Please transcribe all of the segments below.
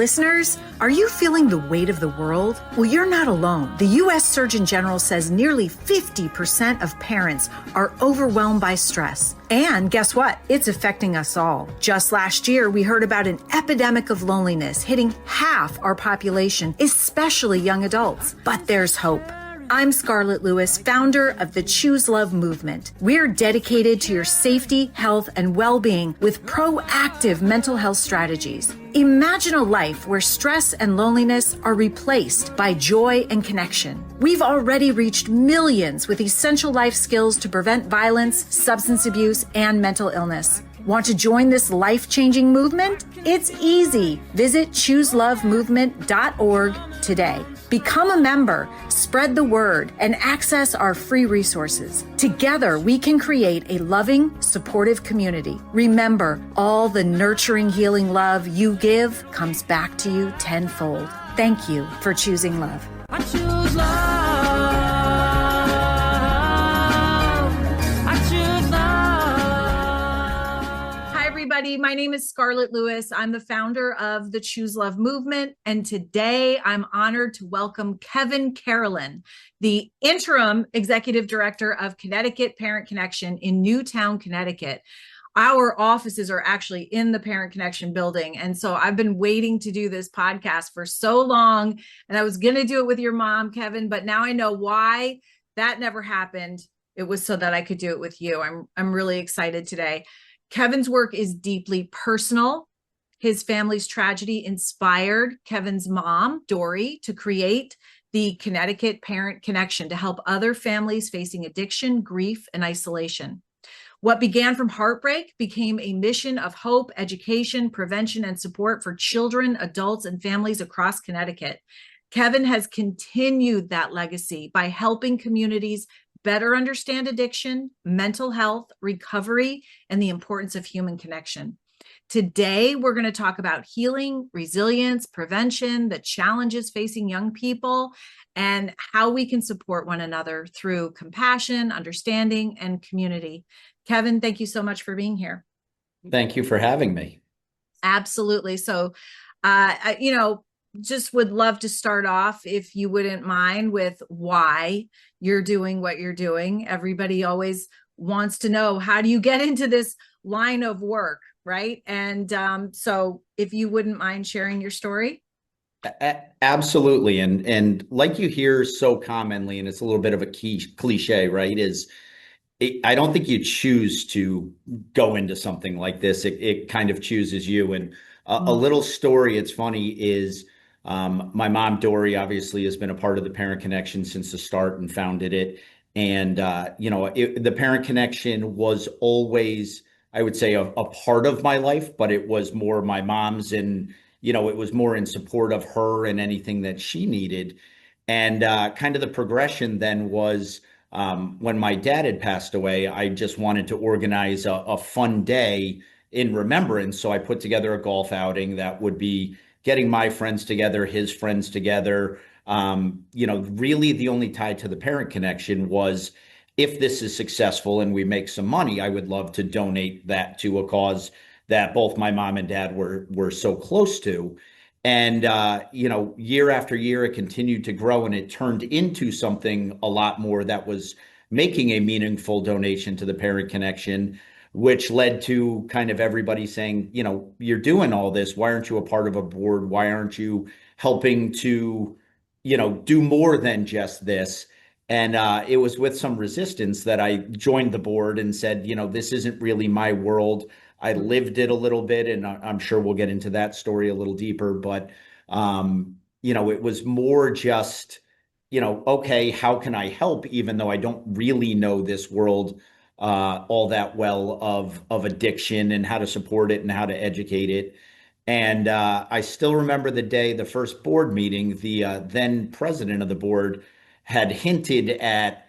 listeners, are you feeling the weight of the world? Well, you're not alone. The U.S. Surgeon General says nearly 50% of parents are overwhelmed by stress. And guess what? It's affecting us all. Just last year, we heard about an epidemic of loneliness hitting half our population, especially young adults. But there's hope. I'm Scarlett Lewis, founder of the Choose Love movement. We're dedicated to your safety, health, and well-being with proactive mental health strategies. Imagine a life where stress and loneliness are replaced by joy and connection. We've already reached millions with essential life skills to prevent violence, substance abuse, and mental illness. Want to join this life-changing movement? It's easy. Visit chooselovemovement.org today. Become a member, spread the word, and access our free resources. Together, we can create a loving, supportive community. Remember, all the nurturing, healing love you give comes back to you tenfold. Thank you for choosing love. I choose love. I choose love. Hi, everybody. My name is Scarlett Lewis. I'm the founder of the Choose Love movement. And today I'm honored to welcome Kevin Carolan, the interim executive director of Connecticut Parent Connection in Newtown, Connecticut. Our offices are actually in the Parent Connection building. And so I've been waiting to do this podcast for so long. And I was going to do it with your mom, Kevin, but now I know why that never happened. It was so that I could do it with you. I'm really excited today. Kevin's work is deeply personal. His family's tragedy inspired Kevin's mom, Dory, to create the Connecticut Parent Connection to help other families facing addiction, grief, and isolation. What began from heartbreak became a mission of hope, education, prevention, and support for children, adults, and families across Connecticut. Kevin has continued that legacy by helping communities better understand addiction, mental health, recovery, and the importance of human connection. Today, we're going to talk about healing, resilience, prevention, the challenges facing young people, and how we can support one another through compassion, understanding, and community. Kevin, thank you so much for being here. Thank you for having me. Absolutely. So, just would love to start off, if you wouldn't mind, with why you're doing what you're doing. Everybody always wants to know, how do you get into this line of work, right? And so if you wouldn't mind sharing your story. Absolutely. And like you hear so commonly, and it's a little bit of a cliche, right, I don't think you choose to go into something like this. It kind of chooses you. And a little story, it's funny, is my mom, Dory, obviously has been a part of the Parent Connection since the start and founded it. And, the Parent Connection was always, I would say, a part of my life, but it was more my mom's, and, it was more in support of her and anything that she needed. And kind of the progression then was, when my dad had passed away, I just wanted to organize a fun day in remembrance. So I put together a golf outing that would be getting my friends together, his friends together. Really the only tie to the Parent Connection was, if this is successful and we make some money, I would love to donate that to a cause that both my mom and dad were so close to. And, year after year, it continued to grow, and it turned into something a lot more that was making a meaningful donation to the Parent Connection, which led to kind of everybody saying, you're doing all this. Why aren't you a part of a board? Why aren't you helping to, do more than just this? And it was with some resistance that I joined the board and said, this isn't really my world. I lived it a little bit, and I'm sure we'll get into that story a little deeper. But, it was more just, okay, how can I help, even though I don't really know this world all that well of addiction and how to support it and how to educate it. And I still remember the day, the first board meeting, the then president of the board had hinted at,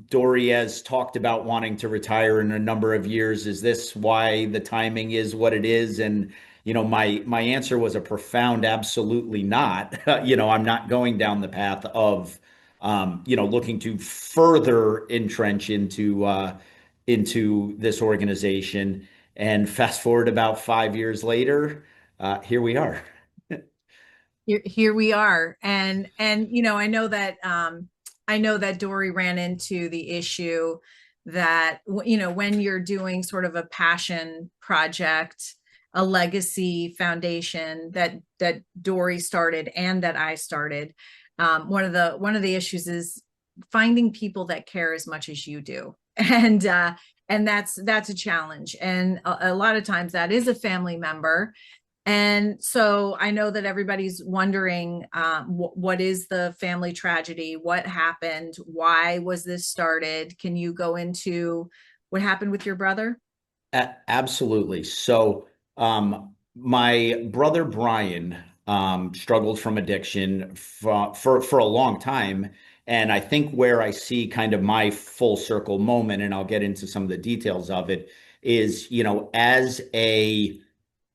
Dory has talked about wanting to retire in a number of years. Is this why the timing is what it is? And, my answer was a profound absolutely not. I'm not going down the path of, looking to further entrench into this organization. And fast forward about 5 years later, here we are. Here we are. And I know that Dory ran into the issue that when you're doing sort of a passion project, a legacy foundation that Dory started and that I started, one of the issues is finding people that care as much as you do. And that's a challenge, and a lot of times that is a family member. And so I know that everybody's wondering, what is the family tragedy? What happened? Why was this started? Can you go into what happened with your brother? Absolutely. So, my brother Brian struggled from addiction for a long time, and I think where I see kind of my full circle moment, and I'll get into some of the details of it, is as a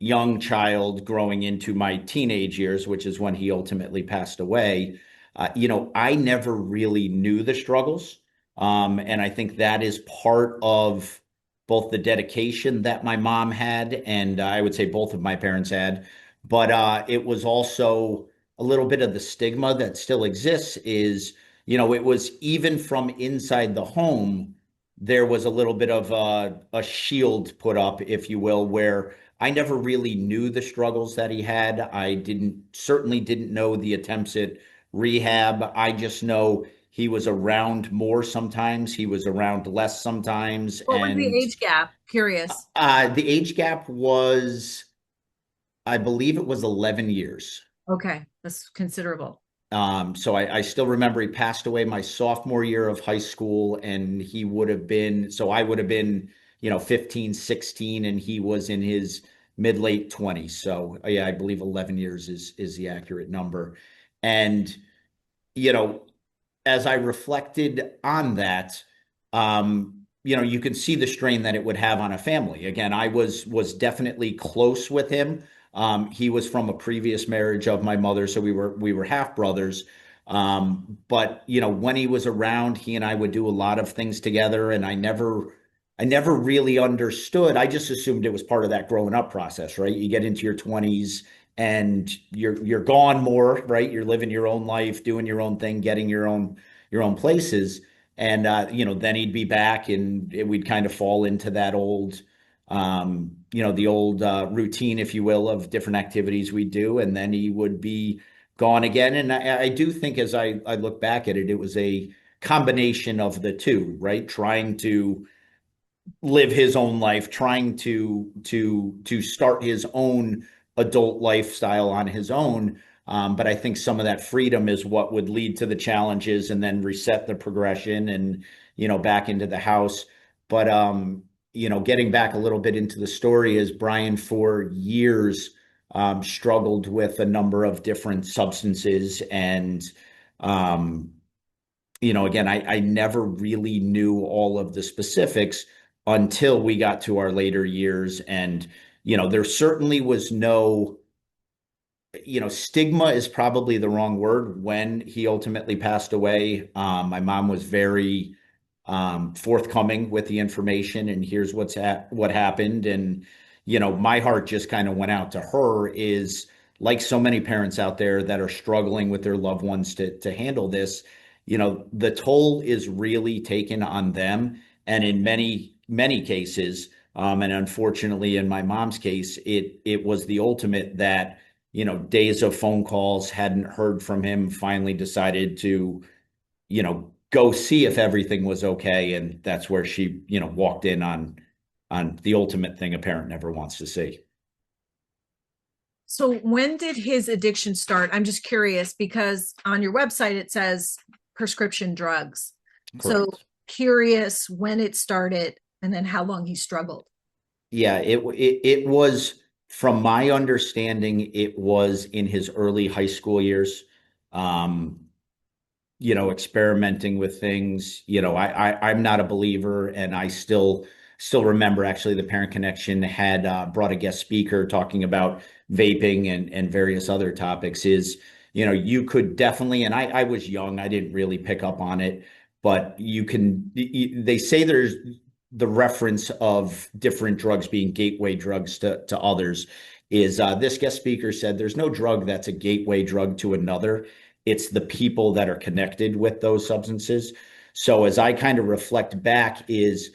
young child growing into my teenage years, which is when he ultimately passed away. I never really knew the struggles, and I think that is part of both the dedication that my mom had, and I would say both of my parents had, but it was also a little bit of the stigma that still exists. It was even from inside the home, there was a little bit of a shield put up, if you will, where I never really knew the struggles that he had. I certainly didn't know the attempts at rehab. I just know he was around more sometimes, he was around less sometimes, What was the and age gap? Curious. the age gap was, I believe it was 11 years. Okay, that's considerable. So I still remember he passed away my sophomore year of high school, and so I would have been, 15, 16, and he was in his mid late 20s. So yeah, I believe 11 years is the accurate number. And, you know, as I reflected on that, you can see the strain that it would have on a family. Again, I was definitely close with him. He was from a previous marriage of my mother, so we were half brothers. But when he was around, he and I would do a lot of things together, and I never really understood. I just assumed it was part of that growing up process, right? You get into your 20s and you're gone more, right? You're living your own life, doing your own thing, getting your own places. And then he'd be back, and we'd kind of fall into that the old routine, if you will, of different activities we do, and then he would be gone again. And I do think, as I look back at it, it was a combination of the two, right? Trying to live his own life, trying to start his own adult lifestyle on his own. But I think some of that freedom is what would lead to the challenges, and then reset the progression, and back into the house. But getting back a little bit into the story, is Brian for years struggled with a number of different substances, and again, I never really knew all of the specifics until we got to our later years. And, there certainly was no, stigma is probably the wrong word when he ultimately passed away. My mom was very forthcoming with the information, and here's what happened. And, my heart just kind of went out to her, is like so many parents out there that are struggling with their loved ones to handle this. The toll is really taken on them. And in many, many cases, and unfortunately in my mom's case, it was the ultimate that, days of phone calls, hadn't heard from him, finally decided to, go see if everything was okay. And that's where she, walked in on the ultimate thing a parent never wants to see. So when did his addiction start? I'm just curious because on your website it says prescription drugs. So Correct. curious when it started and then how long he struggled. Yeah, it was, from my understanding, it was in his early high school years. Um, experimenting with things. I'm not a believer, and I still remember, actually, the Parent Connection had brought a guest speaker talking about vaping and various other topics. You could definitely, and I was young, I didn't really pick up on it, but they say there's the reference of different drugs being gateway drugs to others. is this guest speaker said there's no drug that's a gateway drug to another. It's the people that are connected with those substances. So as I kind of reflect back is,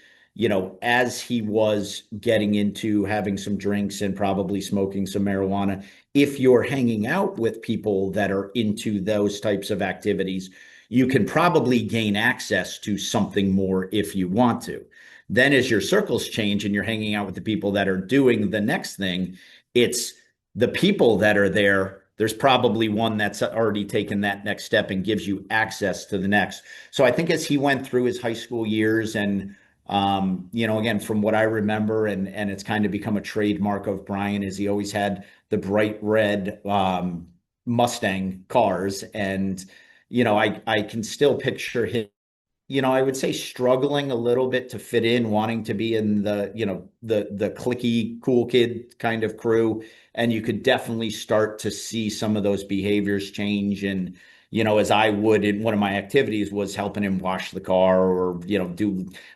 as he was getting into having some drinks and probably smoking some marijuana, if you're hanging out with people that are into those types of activities, you can probably gain access to something more if you want to. Then as your circles change and you're hanging out with the people that are doing the next thing, it's the people that are there. There's probably one that's already taken that next step and gives you access to the next. So I think as he went through his high school years and, again, from what I remember, and it's kind of become a trademark of Brian, is he always had the bright red Mustang cars. And, I can still picture him, I would say struggling a little bit to fit in, wanting to be in the cliquey cool kid kind of crew. And you could definitely start to see some of those behaviors change. And, as I would in one of my activities was helping him wash the car or,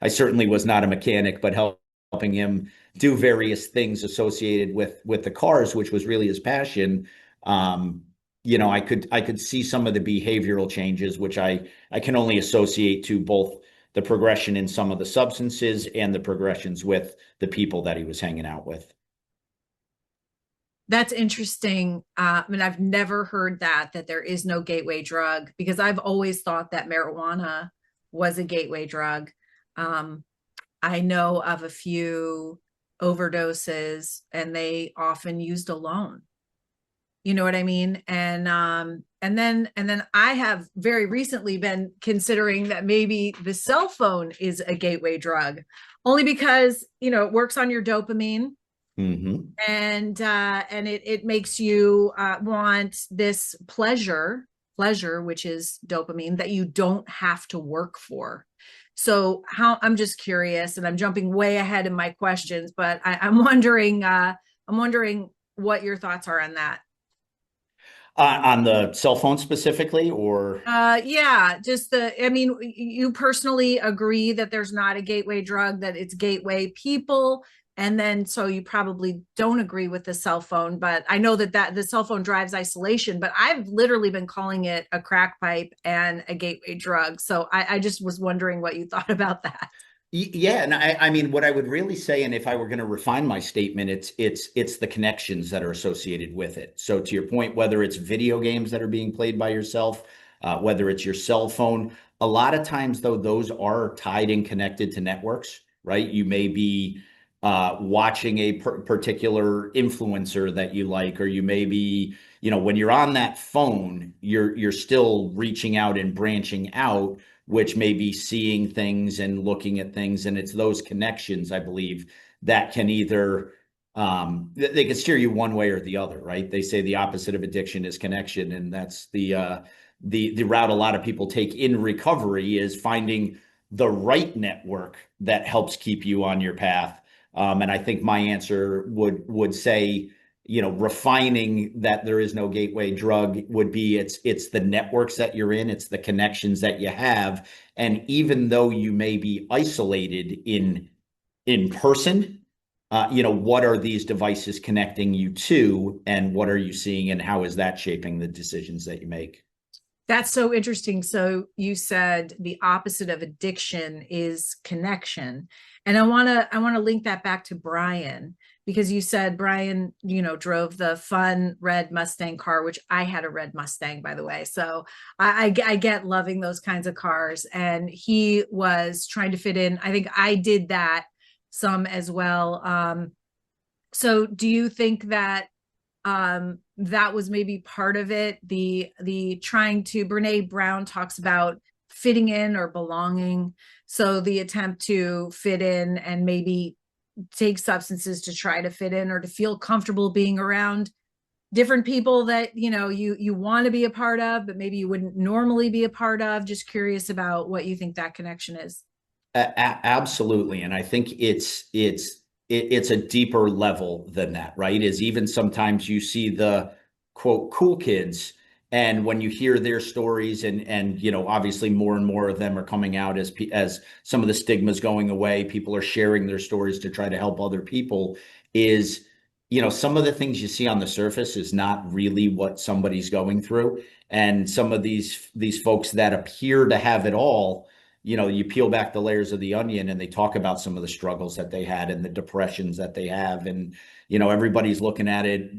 I certainly was not a mechanic, but helping him do various things associated with the cars, which was really his passion. I could see some of the behavioral changes, which I can only associate to both the progression in some of the substances and the progressions with the people that he was hanging out with. That's interesting. I've never heard that there is no gateway drug, because I've always thought that marijuana was a gateway drug. I know of a few overdoses and they often used alone. You know what I mean? And then I have very recently been considering that maybe the cell phone is a gateway drug, only because, it works on your dopamine. Mm-hmm. And it makes you want this pleasure, which is dopamine, that you don't have to work for. So I'm just curious, and I'm jumping way ahead in my questions, but I'm wondering what your thoughts are on that. On the cell phone specifically, or Yeah, you personally agree that there's not a gateway drug, that it's gateway people. And then, so you probably don't agree with the cell phone, but I know that the cell phone drives isolation, but I've literally been calling it a crack pipe and a gateway drug. So I just was wondering what you thought about that. Yeah, and I mean, what I would really say, and if I were going to refine my statement, it's the connections that are associated with it. So to your point, whether it's video games that are being played by yourself, whether it's your cell phone, a lot of times though, those are tied and connected to networks, right? You may be watching a particular influencer that you like, or you may be, when you're on that phone, you're still reaching out and branching out, which may be seeing things and looking at things. And it's those connections, I believe, that can either they can steer you one way or the other, right? They say the opposite of addiction is connection, and that's the route a lot of people take in recovery, is finding the right network that helps keep you on your path. And I think my answer would say, refining that there is no gateway drug would be it's the networks that you're in, it's the connections that you have. And even though you may be isolated in person, what are these devices connecting you to, and what are you seeing, and how is that shaping the decisions that you make? That's so interesting. So you said the opposite of addiction is connection. And I want to link that back to Brian, because you said Brian, drove the fun red Mustang car, which I had a red Mustang, by the way. So I get loving those kinds of cars. And he was trying to fit in. I think I did that some as well. So do you think that that was maybe part of it? The trying to, Brene Brown talks about fitting in or belonging. So the attempt to fit in and maybe take substances to try to fit in or to feel comfortable being around different people that, you want to be a part of, but maybe you wouldn't normally be a part of. Just curious about what you think that connection is. Absolutely. And I think it's a deeper level than that, right? Is even sometimes you see the quote cool kids, and when you hear their stories, and obviously more and more of them are coming out as some of the stigma's going away, people are sharing their stories to try to help other people. Is some of the things you see on the surface is not really what somebody's going through. And some of these folks that appear to have it all, you peel back the layers of the onion and they talk about some of the struggles that they had and the depressions that they have. And, everybody's looking at it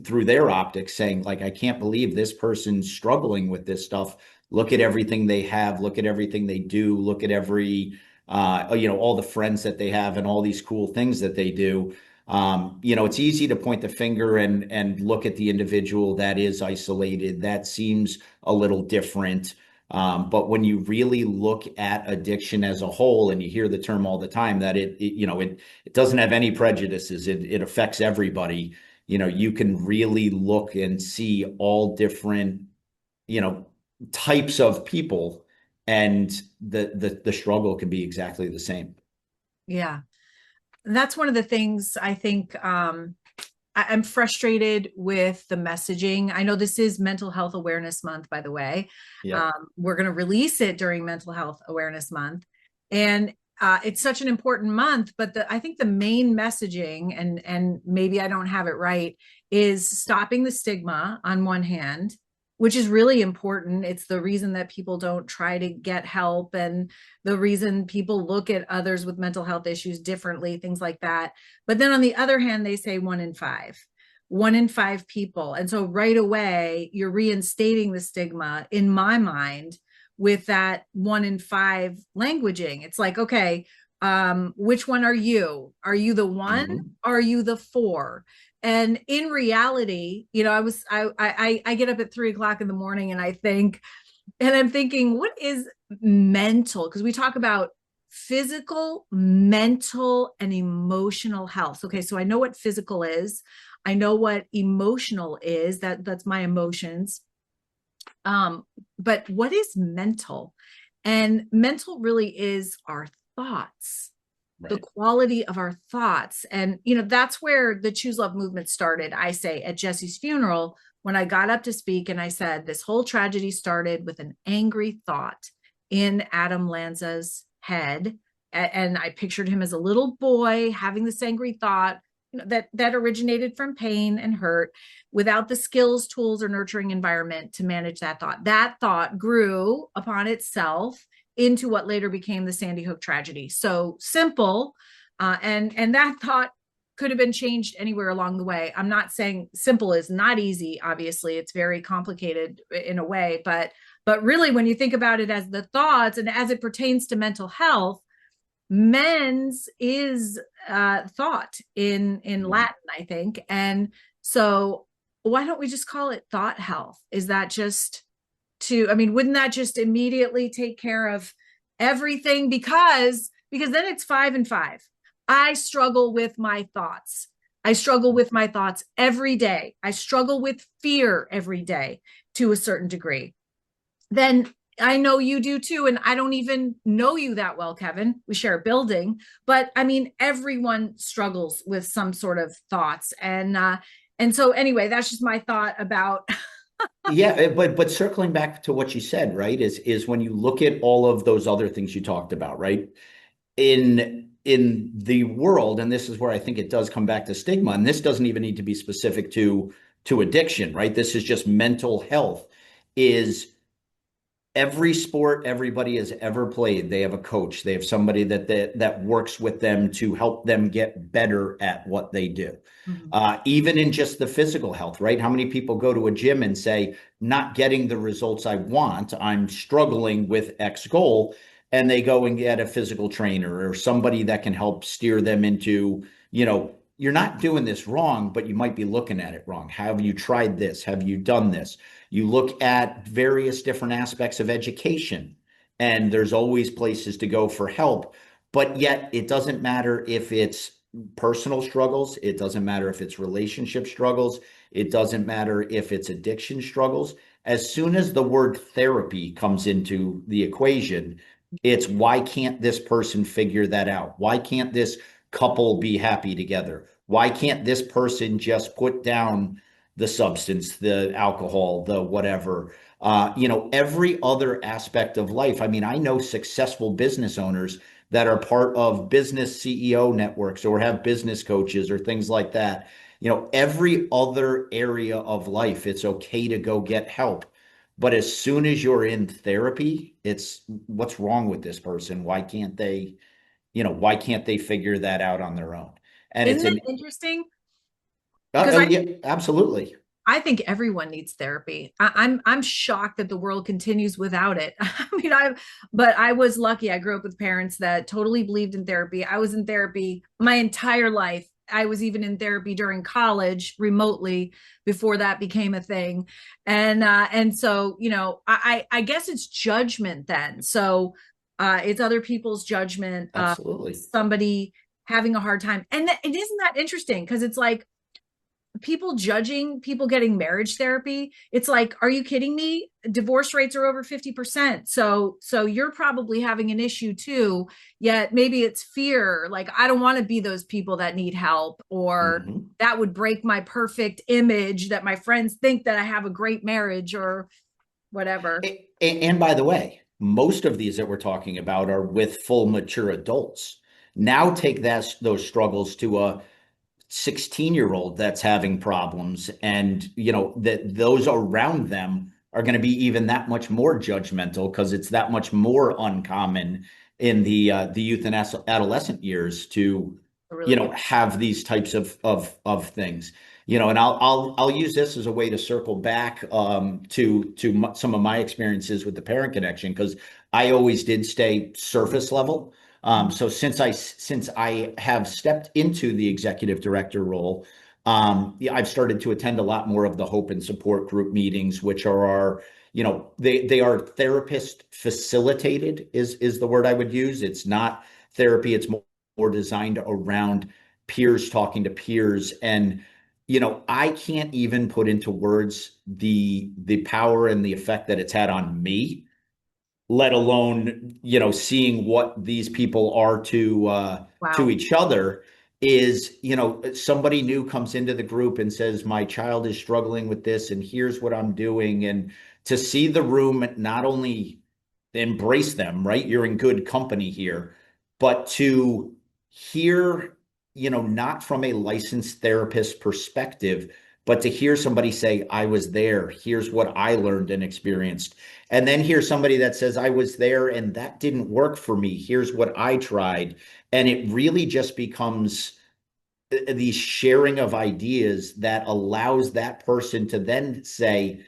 through their optics saying, like, I can't believe this person's struggling with this stuff. Look at everything they have, look at everything they do, look at all the friends that they have and all these cool things that they do. It's easy to point the finger and look at the individual that is isolated. That seems a little different. But when you really look at addiction as a whole, and you hear the term all the time that it doesn't have any prejudices, it affects everybody. You can really look and see all different, types of people, and the struggle can be exactly the same. Yeah. That's one of the things I think I'm frustrated with the messaging. I know this is Mental Health Awareness Month, by the way. Yeah. We're going to release it during Mental Health Awareness Month. And it's such an important month, but I think the main messaging, and maybe I don't have it right, is stopping the stigma on one hand, which is really important. It's the reason that people don't try to get help, and the reason people look at others with mental health issues differently, things like that. But then on the other hand, they say 1 in 5 people. And so right away, you're reinstating the stigma in my mind with that 1 in 5 languaging. It's like, okay, which one are you? Are you the one? Mhm. Are you the 4? And in reality, I get up at 3 o'clock in the morning and I'm thinking, what is mental? Because we talk about physical, mental, and emotional health. Okay, so I know what physical is. I know what emotional is. That's my emotions. But what is mental? And mental really is our thoughts. The Right. quality of our thoughts. And, that's where the Choose Love movement started. I say at Jesse's funeral, when I got up to speak and I said, this whole tragedy started with an angry thought in Adam Lanza's head. And I pictured him as a little boy having this angry thought, that originated from pain and hurt, without the skills, tools, or nurturing environment to manage that thought. That thought grew upon itself into what later became the Sandy Hook tragedy. So simple, and that thought could have been changed anywhere along the way. I'm not saying simple is not easy. Obviously, it's very complicated in a way, but really, when you think about it as the thoughts and as it pertains to mental health, mens is thought in Latin, I think. And so why don't we just call it thought health? Is that just wouldn't that just immediately take care of everything? Because then it's 5 and 5. I struggle with my thoughts. I struggle with my thoughts every day. I struggle with fear every day to a certain degree. Then I know you do too. And I don't even know you that well, Kevin. We share a building, but everyone struggles with some sort of thoughts. And so anyway, that's just my thought about. Yeah, but circling back to what you said, right, is when you look at all of those other things you talked about, right, in the world, and this is where I think it does come back to stigma, and this doesn't even need to be specific to addiction, right? This is just mental health. Is every sport everybody has ever played, they have a coach, they have somebody that works with them to help them get better at what they do. Even in just the physical health, right? How many people go to a gym and say, not getting the results I want, I'm struggling with X goal, and they go and get a physical trainer or somebody that can help steer them into, you're not doing this wrong, but you might be looking at it wrong. Have you tried this? Have you done this? You look at various different aspects of education, and there's always places to go for help. But yet it doesn't matter if it's personal struggles. It doesn't matter if it's relationship struggles. It doesn't matter if it's addiction struggles. As soon as the word therapy comes into the equation, it's why can't this person figure that out? Why can't this couple be happy together? Why can't this person just put down the substance, the alcohol, the whatever, every other aspect of life? I mean, I know successful business owners that are part of business CEO networks or have business coaches or things like that. every other area of life, it's okay to go get help. But as soon as you're in therapy, it's what's wrong with this person? Why can't they figure that out on their own? And it's Isn't it an interesting? Because yeah, absolutely. I think everyone needs therapy. I'm shocked that the world continues without it. But I was lucky. I grew up with parents that totally believed in therapy. I was in therapy my entire life. I was even in therapy during college remotely before that became a thing. And so, I guess it's judgment then. So it's other people's judgment of Absolutely. somebody having a hard time. And isn't that interesting? Because it's like people judging people getting marriage therapy. It's like, are you kidding me? Divorce rates are over 50%. So you're probably having an issue too. Yet maybe it's fear, like I don't want to be those people that need help, or Mhm. that would break my perfect image that my friends think that I have a great marriage or whatever. And by the way, most of these that we're talking about are with full mature adults. Now take those struggles to a 16-year-old that's having problems, and that those around them are going to be even that much more judgmental because it's that much more uncommon in the youth and adolescent years to A really good. have these types of things. And I'll use this as a way to circle back to some of my experiences with the parent connection, because I always did stay surface level. So since I have stepped into the executive director role, yeah, I've started to attend a lot more of the hope and support group meetings, which are they are therapist facilitated is the word I would use. It's not therapy. It's more designed around peers talking to peers. And I can't even put into words the power and the effect that it's had on me, let alone seeing what these people are to Wow. each other. Is somebody new comes into the group and says, my child is struggling with this and here's what I'm doing, and to see the room not only embrace them, right, you're in good company here, but to hear, not from a licensed therapist perspective, but to hear somebody say, I was there, here's what I learned and experienced, and then hear somebody that says, I was there and that didn't work for me, here's what I tried. And it really just becomes the sharing of ideas that allows that person to then say,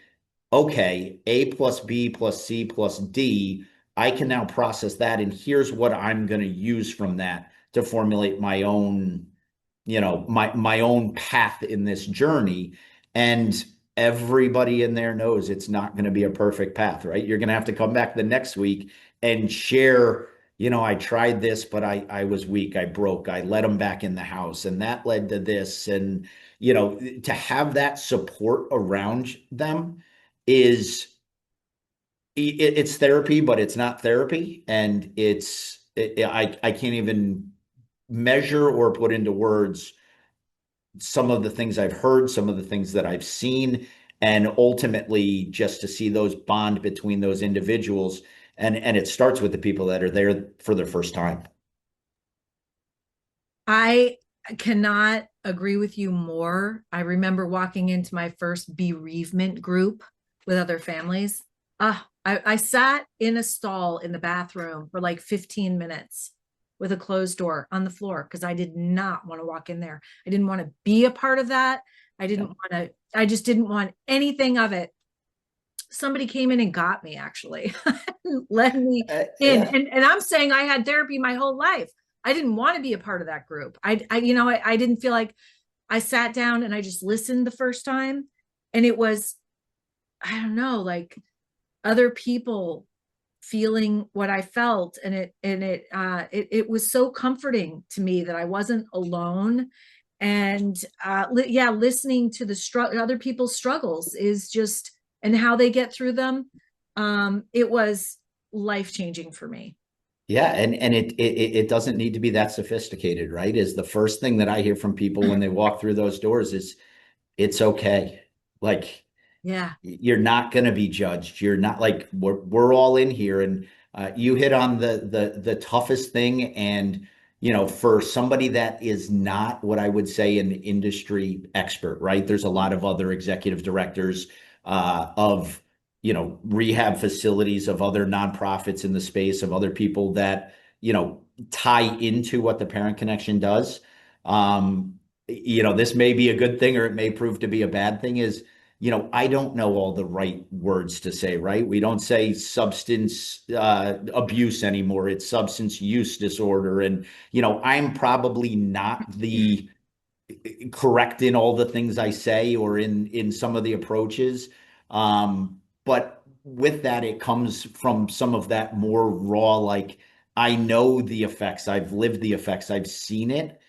okay, A plus B plus C plus D, I can now process that. And here's what I'm going to use from that to formulate my own, my own path in this journey. And everybody in there knows it's not going to be a perfect path, right? You're going to have to come back the next week and share, I tried this, but I was weak. I broke. I let them back in the house. And that led to this. And, to have that support around them is it's therapy, but it's not therapy. And I can't even measure or put into words some of the things I've heard, some of the things that I've seen, and ultimately just to see those bond between those individuals. And it starts with the people that are there for their first time. I cannot agree with you more. I remember walking into my first bereavement group with other families. I sat in a stall in the bathroom for like 15 minutes with a closed door on the floor because I did not want to walk in there. I didn't want to be a part of that. Yeah. I just didn't want anything of it. Somebody came in and got me actually, let me in. Yeah. And I'm saying I had therapy my whole life. I didn't want to be a part of that group. I didn't feel like I sat down and I just listened the first time. And it was, I don't know, like other people feeling what I felt. And it was so comforting to me that I wasn't alone. And yeah, listening to the other people's struggles is just, and how they get through them. It was life changing for me. Yeah, and it doesn't need to be that sophisticated, right? Is the first thing that I hear from people when they walk through those doors is it's okay. Like, Yeah. you're not going to be judged. You're not, like, we're all in here. And you hit on the toughest thing. And for somebody that is not what I would say an industry expert, right? There's a lot of other executive directors of, rehab facilities, of other nonprofits in the space, of other people that, tie into what the Parent Connection does. This may be a good thing or it may prove to be a bad thing is, I don't know all the right words to say, right? We don't say substance abuse anymore. It's substance use disorder. And, I'm probably not the correct in all the things I say or in some of the approaches. But with that, it comes from some of that more raw, like I know the effects, I've lived the effects, I've seen it.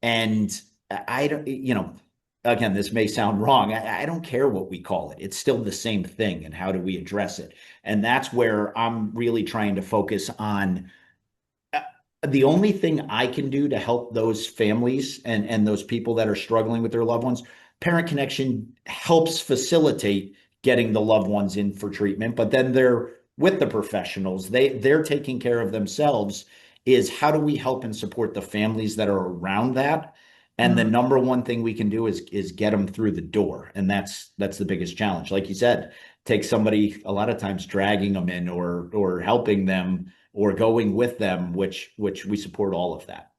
And I don't, again, this may sound wrong. I don't care what we call it. It's still the same thing. And how do we address it? And that's where I'm really trying to focus on the only thing I can do to help those families and those people that are struggling with their loved ones. Parent Connection helps facilitate getting the loved ones in for treatment, but then they're with the professionals. They're taking care of themselves. Is how do we help and support the families that are around that? And the Mm. number one thing we can do is get them through the door. And that's the biggest challenge. Like you said, take somebody a lot of times dragging them in or helping them or going with them, which we support all of that.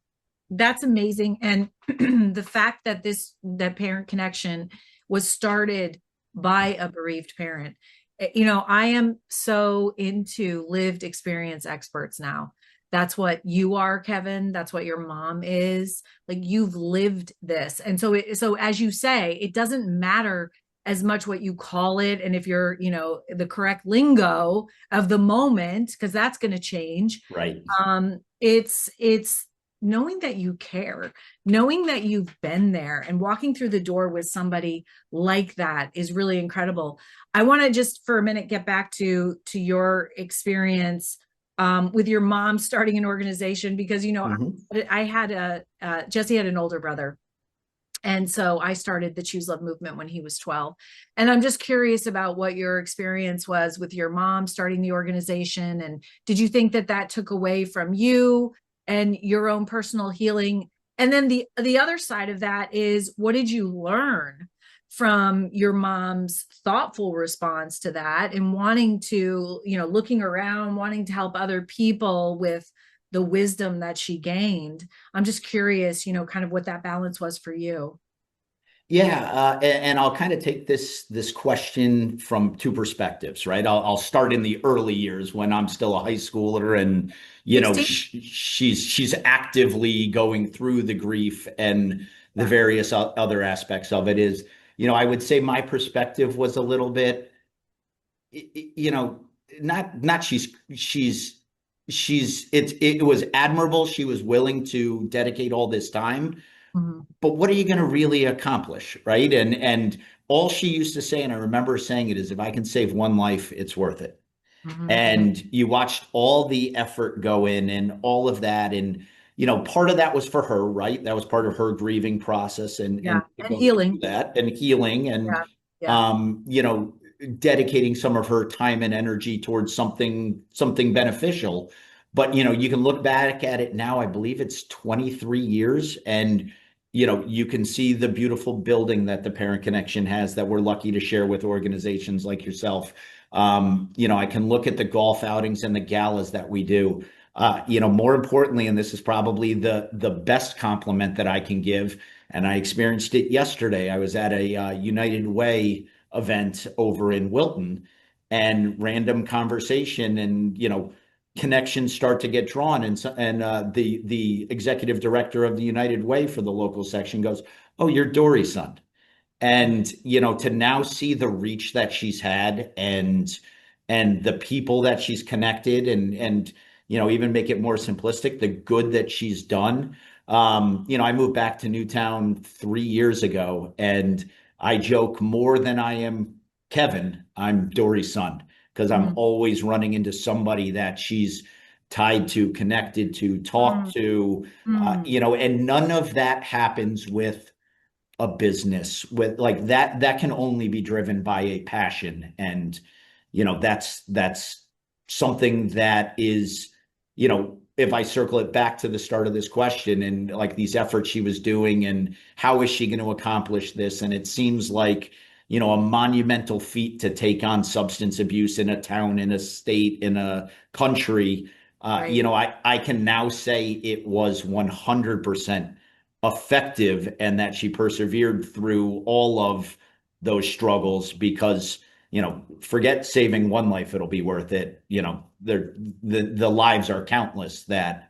That's amazing. And the fact that that Parent Connection was started by a bereaved parent. I am so into lived experience experts now. That's what you are, Kevin. That's what your mom is. Like, you've lived this. And so as you say, it doesn't matter as much what you call it and if you're, the correct lingo of the moment, because that's going to change. Right. It's knowing that you care, knowing that you've been there, and walking through the door with somebody like that is really incredible. I want to just for a minute get back to your experience with your mom starting an organization, because I had Jesse had an older brother, and so I started the Choose Love movement when he was 12. And I'm just curious about what your experience was with your mom starting the organization. And did you think that took away from you and your own personal healing? And then the other side of that is, what did you learn from your mom's thoughtful response to that and wanting to, looking around, wanting to help other people with the wisdom that she gained? I'm just curious, kind of what that balance was for you. Yeah, and I'll kind of take this question from two perspectives, right? I'll start in the early years when I'm still a high schooler, and 16. she's actively going through the grief and the Yeah. various other aspects of it. Is I would say my perspective was a little bit, you know, not it was admirable. She was willing to dedicate all this time, Mm-hmm. but what are you going to really accomplish, right? And all she used to say, and I remember saying it, is if I can save one life, it's worth it. Mm-hmm. And you watched all the effort go in and all of that. And, part of that was for her, right? That was part of her grieving process Yeah. and to And go through healing. that and healing and, Yeah. Yeah. um, you know, dedicating some of her time and energy towards something beneficial. But, you can look back at it now, I believe it's 23 years, and, you can see the beautiful building that the Parent Connection has that we're lucky to share with organizations like yourself. I can look at the golf outings and the galas that we do. More importantly, and this is probably the best compliment that I can give, and I experienced it yesterday. I was at a United Way event over in Wilton, and random conversation and connections start to get drawn, and the executive director of the United Way for the local section goes, "Oh, you're Dory's son." And to now see the reach that she's had and the people that she's connected and even make it more simplistic, the good that she's done. I moved back to Newtown 3 years ago, and I joke more than I am Kevin, I'm Dory's son, because I'm Mm-hmm. always running into somebody that she's tied to, connected to, talk to, and none of that happens with a business with like that can only be driven by a passion. And that's something that is if I circle it back to the start of this question and like these efforts she was doing and how is she going to accomplish this? And it seems like, a monumental feat to take on substance abuse in a town, in a state, in a country. Right. I can now say it was 100% effective and that she persevered through all of those struggles because forget saving one life, it'll be worth it. The lives are countless that,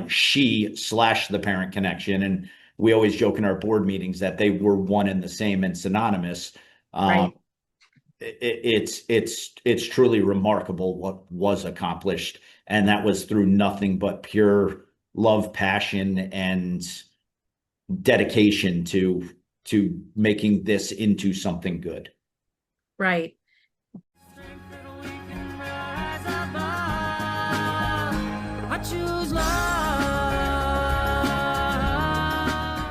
she slash the parent connection. And we always joke in our board meetings that they were one and the same and synonymous. Um, Right. it's truly remarkable what was accomplished. And that was through nothing but pure love, passion, and dedication to making this into something good. Right. I choose love.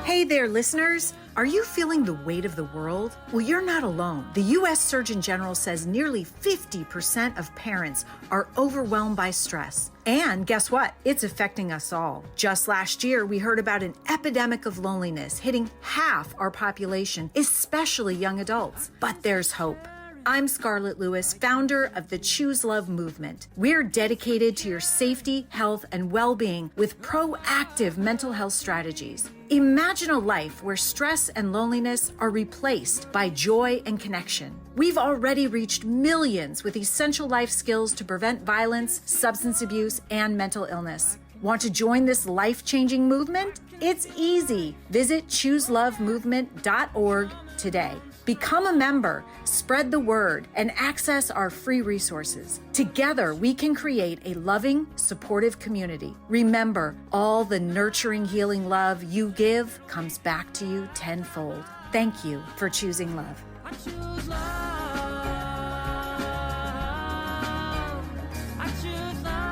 Hey there, listeners. Are you feeling the weight of the world? Well, you're not alone. The U.S. Surgeon General says nearly 50% of parents are overwhelmed by stress. And guess what? It's affecting us all. Just last year, we heard about an epidemic of loneliness hitting half our population, especially young adults. But there's hope. I'm Scarlett Lewis, founder of the Choose Love movement. We're dedicated to your safety, health, and well-being with proactive mental health strategies. Imagine a life where stress and loneliness are replaced by joy and connection. We've already reached millions with essential life skills to prevent violence, substance abuse, and mental illness. Want to join this life-changing movement? It's easy. Visit chooselovemovement.org today. Become a member, spread the word, and access our free resources. Together, we can create a loving, supportive community. Remember, all the nurturing, healing love you give comes back to you tenfold. Thank you for choosing love. I choose love. I choose love.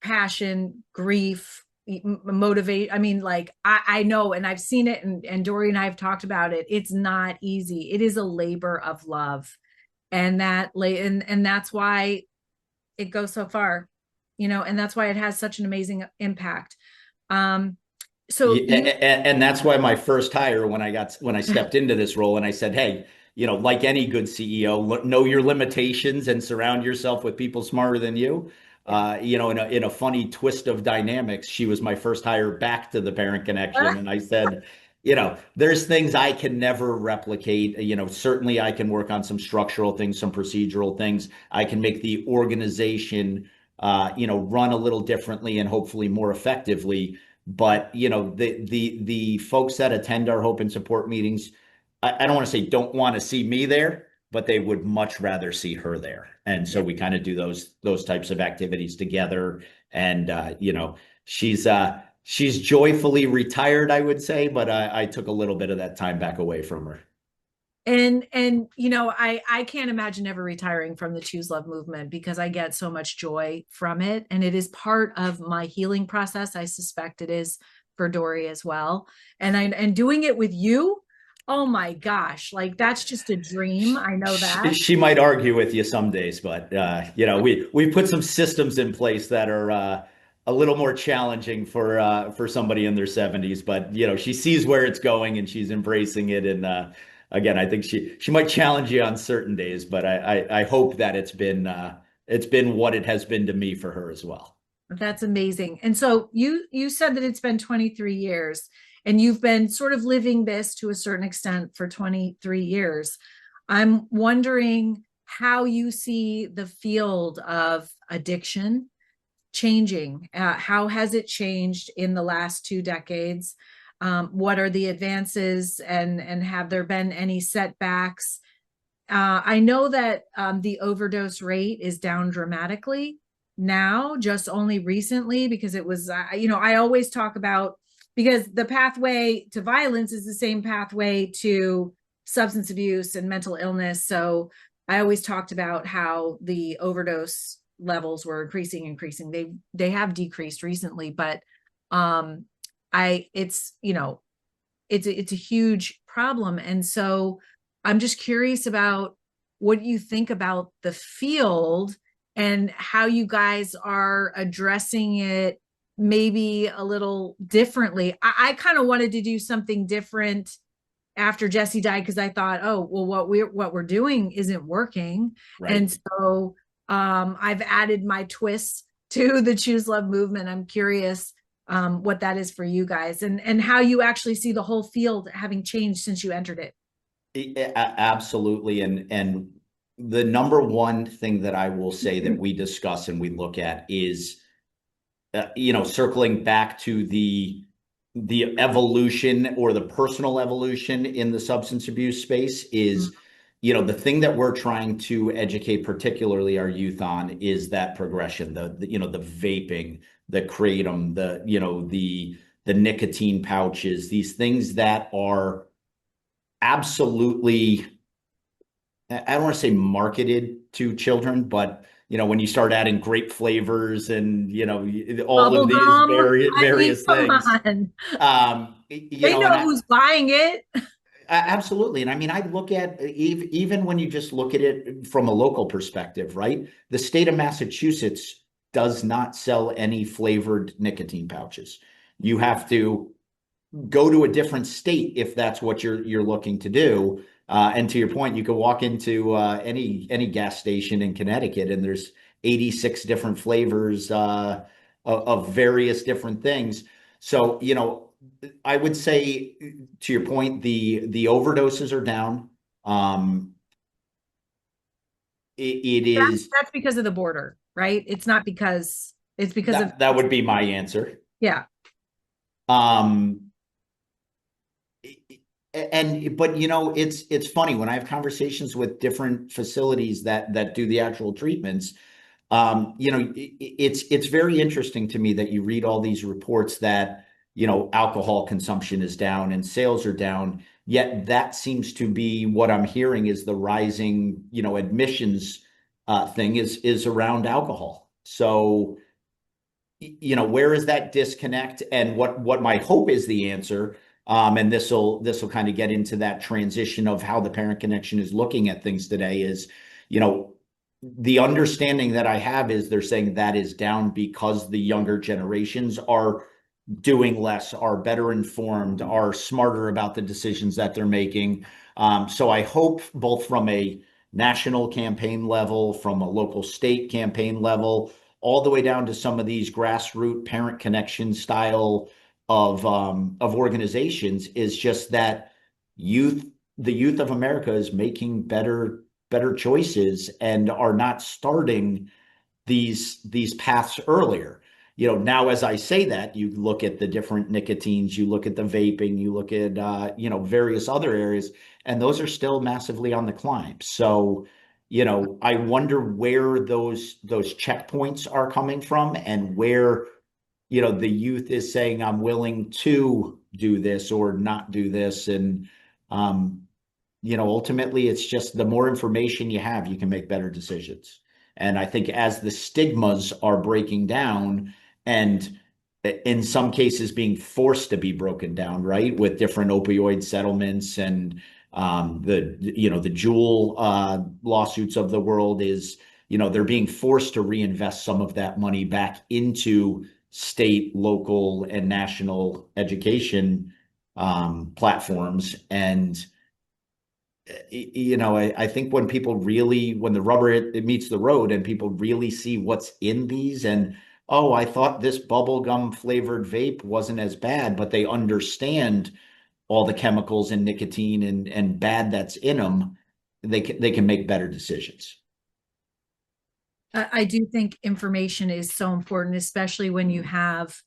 Passion, grief, motivate. I mean, like I know, and I've seen it, and Dory and I have talked about it. It's not easy. It is a labor of love, and and that's why it goes so far, and that's why it has such an amazing impact. So Yeah, and that's why my first hire when I stepped into this role and I said, hey, like any good CEO, know your limitations and surround yourself with people smarter than you. In a funny twist of dynamics, she was my first hire back to the parent connection, and I said, there's things I can never replicate. Certainly I can work on some structural things, some procedural things. I can make the organization, run a little differently and hopefully more effectively. But the folks that attend our hope and support meetings, I don't want to say don't want to see me there, but they would much rather see her there. And so we kind of do those types of activities together. And she's joyfully retired, I would say, but I took a little bit of that time back away from her. And I can't imagine ever retiring from the Choose Love movement because I get so much joy from it, and it is part of my healing process. I suspect it is for Dory as well. And doing it with you, oh my gosh, like that's just a dream. I know that. She might argue with you some days, but we put some systems in place that are a little more challenging for somebody in their 70s. But she sees where it's going and she's embracing it. And again, I think she might challenge you on certain days, but I hope that it's been what it has been to me for her as well. That's amazing. And so you said that it's been 23 years and you've been sort of living this to a certain extent for 23 years. I'm wondering how you see the field of addiction changing. How has it changed in the last 2 decades? What are the advances and have there been any setbacks? I know that the overdose rate is down dramatically now, just only recently, because it was, I always talk about, because the pathway to violence is the same pathway to substance abuse and mental illness. So I always talked about how the overdose levels were increasing. They have decreased recently, but it's it's a huge problem. And so I'm just curious about what you think about the field and how you guys are addressing it maybe a little differently. I kind of wanted to do something different after Jesse died because I thought, oh, well, what we're doing isn't working. Right. And so I've added my twist to the Choose Love movement. I'm curious what that is for you guys and how you actually see the whole field having changed since you entered it. Absolutely. And the number one thing that I will say that we discuss and we look at is, circling back to the evolution or the personal evolution in the substance abuse space is, the thing that we're trying to educate particularly our youth on is that progression, the vaping, the kratom, the nicotine pouches, these things that are absolutely, I don't want to say marketed to children, but when you start adding grape flavors and all of Bubble these gum. I mean, various come things, on. They and know who's buying it. absolutely. And I mean, I look at even when you just look at it from a local perspective, right? The state of Massachusetts does not sell any flavored nicotine pouches. You have to go to a different state if that's what you're looking to do. And to your point, you could walk into any gas station in Connecticut, and there's 86 different flavors of various different things. So, I would say, to your point, the overdoses are down. It is That's because of the border, right? It's not because it's because of that would be my answer. yeah. Um, but it's funny when I have conversations with different facilities that do the actual treatments. It's very interesting to me that you read all these reports that alcohol consumption is down and sales are down, yet that seems to be what I'm hearing is the rising admissions thing is around alcohol. So where is that disconnect, and what my hope is the answer. And this will kind of get into that transition of how the Parent Connection is looking at things today is, the understanding that I have is they're saying that is down because the younger generations are doing less, are better informed, are smarter about the decisions that they're making. So I hope both from a national campaign level, from a local state campaign level, all the way down to some of these grassroots Parent Connection style of organizations, is just that the youth of America is making better choices and are not starting these paths earlier. Now as I say that, you look at the different nicotines, you look at the vaping, you look at various other areas, and those are still massively on the climb. So I wonder where those checkpoints are coming from, and where the youth is saying, I'm willing to do this or not do this. And ultimately it's just the more information you have, you can make better decisions. And I think as the stigmas are breaking down, and in some cases being forced to be broken down, right, with different opioid settlements and the Juul lawsuits of the world, is they're being forced to reinvest some of that money back into state, local, and national education platforms. And I think when the rubber it meets the road and people really see what's in these, and oh, I thought this bubblegum flavored vape wasn't as bad, but they understand all the chemicals and nicotine and bad that's in them, they can make better decisions. I do think information is so important, especially when you have,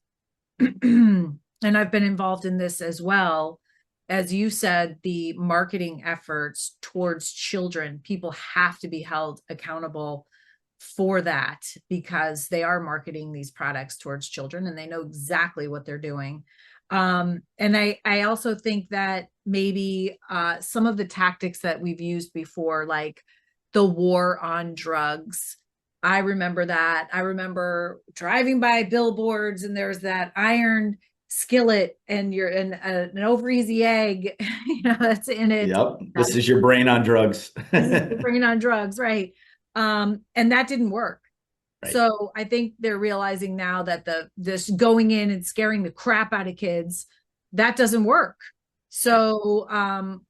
and I've been involved in this as well. As you said, the marketing efforts towards children, people have to be held accountable for that because they are marketing these products towards children and they know exactly what they're doing. And I also think that maybe some of the tactics that we've used before, like the war on drugs, I remember that. I remember driving by billboards and there's that iron skillet and you're in an over easy egg, that's in it. Yep. This is your brain on drugs. This is bringing on drugs, right? And that didn't work. Right. So I think they're realizing now that this going in and scaring the crap out of kids, that doesn't work. So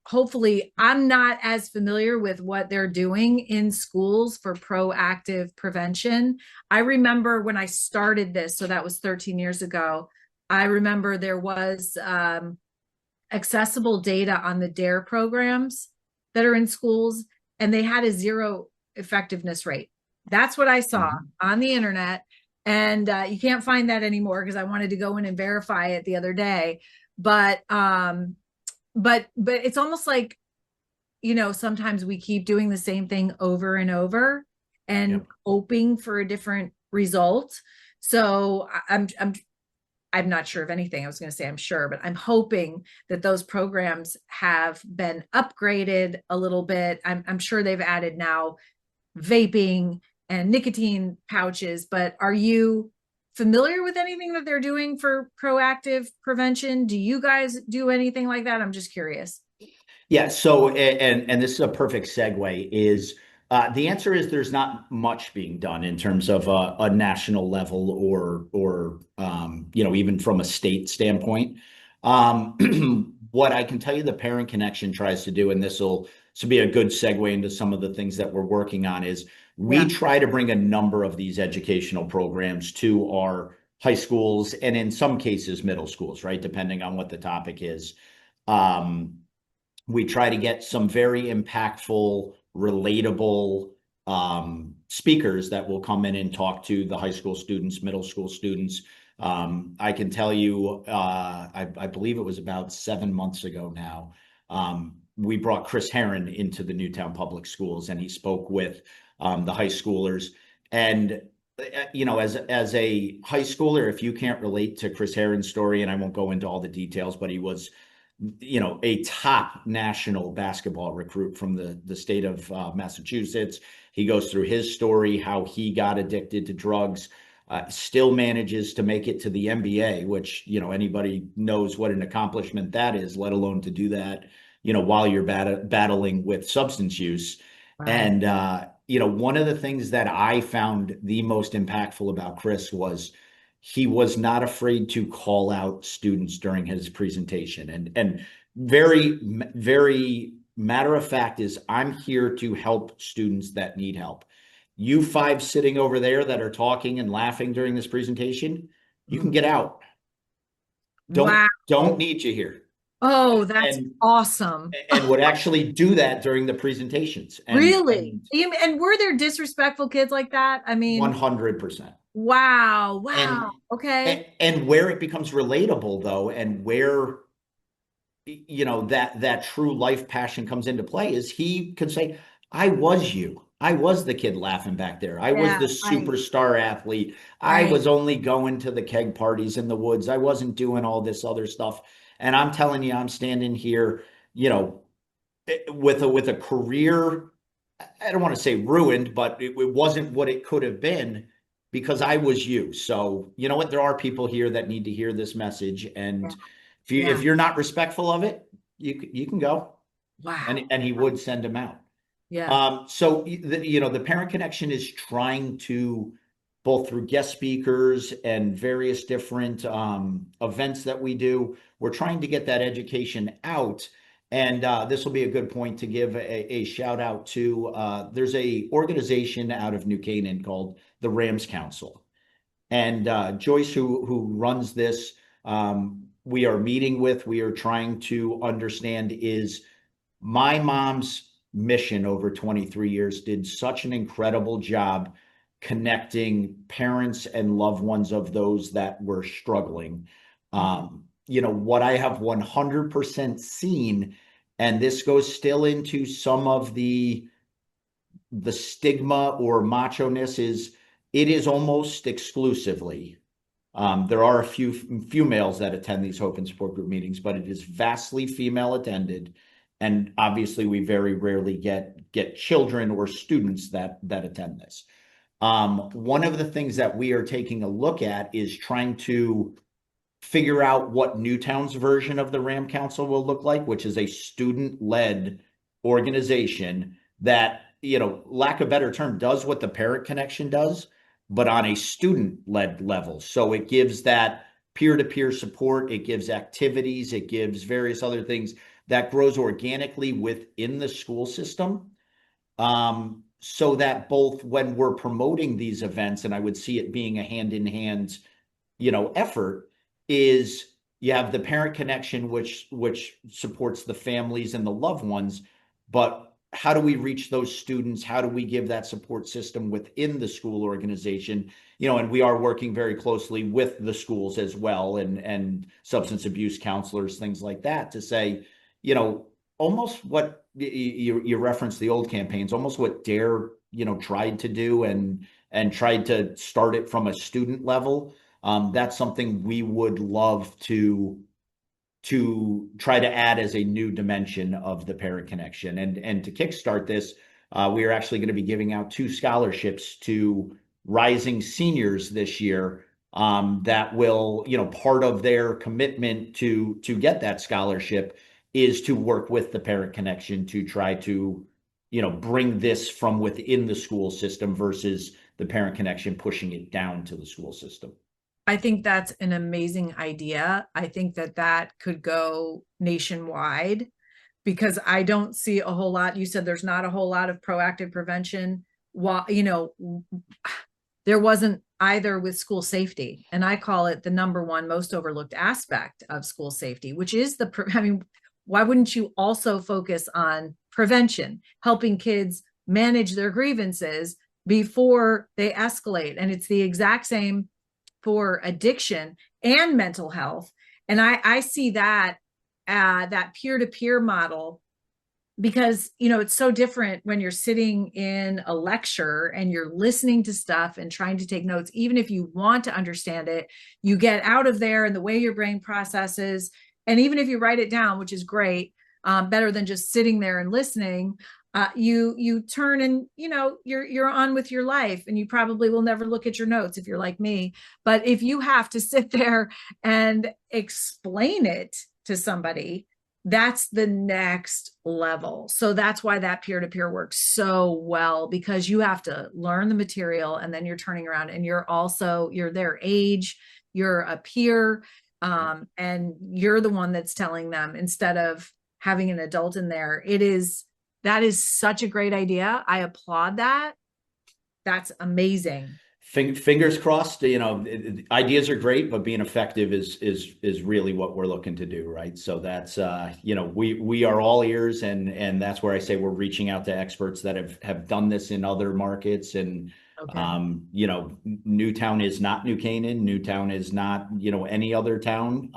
hopefully, I'm not as familiar with what they're doing in schools for proactive prevention. I remember when I started this, so that was 13 years ago. I remember there was accessible data on the DARE programs that are in schools, and they had a zero effectiveness rate. That's what I saw on the internet. And you can't find that anymore because I wanted to go in and verify it the other day. But it's almost like, sometimes we keep doing the same thing over and over and hoping for a different result. So I'm not sure of anything. I was going to say I'm sure, but I'm hoping that those programs have been upgraded a little bit. I'm sure they've added now vaping and nicotine pouches, but are you familiar with anything that they're doing for proactive prevention? Do you guys do anything like that? I'm just curious. Yeah. So, and this is a perfect segue is the answer is there's not much being done in terms of a national level or even from a state standpoint. What I can tell you the Parent Connection tries to do, and this will be a good segue into some of the things that we're working on, is we try to bring a number of these educational programs to our high schools and in some cases middle schools, right? Depending on what the topic is. We try to get some very impactful, relatable speakers that will come in and talk to the high school students, middle school students. I can tell you, I believe it was about 7 months ago now, we brought Chris Herron into the Newtown Public Schools, and he spoke with the high schoolers. And as a high schooler, if you can't relate to Chris Herron's story, and I won't go into all the details, but he was a top national basketball recruit from the state of Massachusetts. He goes through his story, how he got addicted to drugs, still manages to make it to the NBA, which, anybody knows what an accomplishment that is, let alone to do that, while you're battling with substance use. Right. And, one of the things that I found the most impactful about Chris was he was not afraid to call out students during his presentation, and very, very matter of fact is, I'm here to help students that need help. You five sitting over there that are talking and laughing during this presentation, you can get out. Don't need you here. Oh, that's awesome. And would actually do that during the presentations. Really? And were there disrespectful kids like that? I mean, 100%. Wow. Okay. And where it becomes relatable though, and where, that true life passion comes into play is he could say, I was you. I was the kid laughing back there. I was the superstar athlete. I was only going to the keg parties in the woods. I wasn't doing all this other stuff. And I'm telling you, I'm standing here, with a career, I don't want to say ruined, but it wasn't what it could have been because I was you. So you know what? There are people here that need to hear this message. And if you're not respectful of it, you can go. Wow. And he would send them out. Yeah. So the Parent Connection is trying to, both through guest speakers and various different events that we do, we're trying to get that education out. And this will be a good point to give a shout out to. There's a organization out of New Canaan called the Rams Council. And Joyce, who runs this, we are meeting with, we are trying to understand is my mom's mission over 23 years did such an incredible job connecting parents and loved ones of those that were struggling. What I have 100% seen, and this goes still into some of the stigma or macho-ness, is it is almost exclusively, there are a few males that attend these hope and support group meetings, but it is vastly female attended. And obviously we very rarely get children or students that attend this. One of the things that we are taking a look at is trying to figure out what Newtown's version of the Ram Council will look like, which is a student-led organization that, lack of a better term, does what the Parent Connection does, but on a student-led level. So it gives that peer-to-peer support, it gives activities, it gives various other things that grows organically within the school system. So that both when we're promoting these events, and I would see it being a hand-in-hand, effort, is you have the Parent Connection, which supports the families and the loved ones, but how do we reach those students? How do we give that support system within the school organization? And we are working very closely with the schools as well, and substance abuse counselors, things like that, to say, almost what you referenced the old campaigns, almost what Dare, tried to do, and tried to start it from a student level. That's something we would love to try to add as a new dimension of the Parent Connection. And to kickstart this, we are actually going to be giving out 2 scholarships to rising seniors this year, that will, part of their commitment to get that scholarship is to work with the Parent Connection to try to, bring this from within the school system versus the Parent Connection pushing it down to the school system. I think that's an amazing idea. I think that could go nationwide, because I don't see a whole lot. You said there's not a whole lot of proactive prevention. Well, there wasn't either with school safety. And I call it the number one most overlooked aspect of school safety, which is why wouldn't you also focus on prevention, helping kids manage their grievances before they escalate? And it's the exact same for addiction and mental health. And I see that that peer-to-peer model, because it's so different when you're sitting in a lecture and you're listening to stuff and trying to take notes. Even if you want to understand it, you get out of there and the way your brain processes. And even if you write it down, which is great, better than just sitting there and listening, you turn and you're on with your life, and you probably will never look at your notes if you're like me. But if you have to sit there and explain it to somebody, that's the next level. So that's why that peer-to-peer works so well, because you have to learn the material, and then you're turning around and you're their age, you're a peer, and you're the one that's telling them, instead of having an adult in there. That is such a great idea. I applaud that. That's amazing. Fingers crossed. Ideas are great, but being effective is really what we're looking to do, right? So that's we are all ears, and that's where I say we're reaching out to experts that have done this in other markets. And okay. Newtown is not New Canaan. Newtown is not any other town.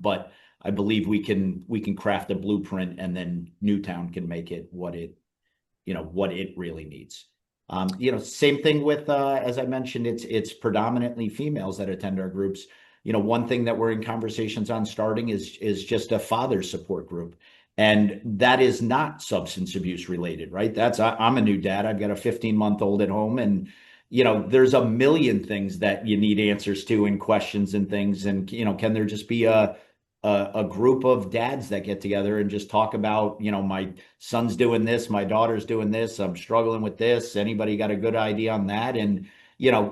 But I believe we can craft a blueprint, and then Newtown can make it what it really needs. Same thing with, as I mentioned, it's predominantly females that attend our groups. One thing that we're in conversations on starting is just a father support group. And that is not substance abuse related, right? I'm a new dad. I've got a 15-month-old at home, and there's a million things that you need answers to, and questions and things. And can there just be a group of dads that get together and just talk about, my son's doing this, my daughter's doing this, I'm struggling with this. Anybody got a good idea on that? And,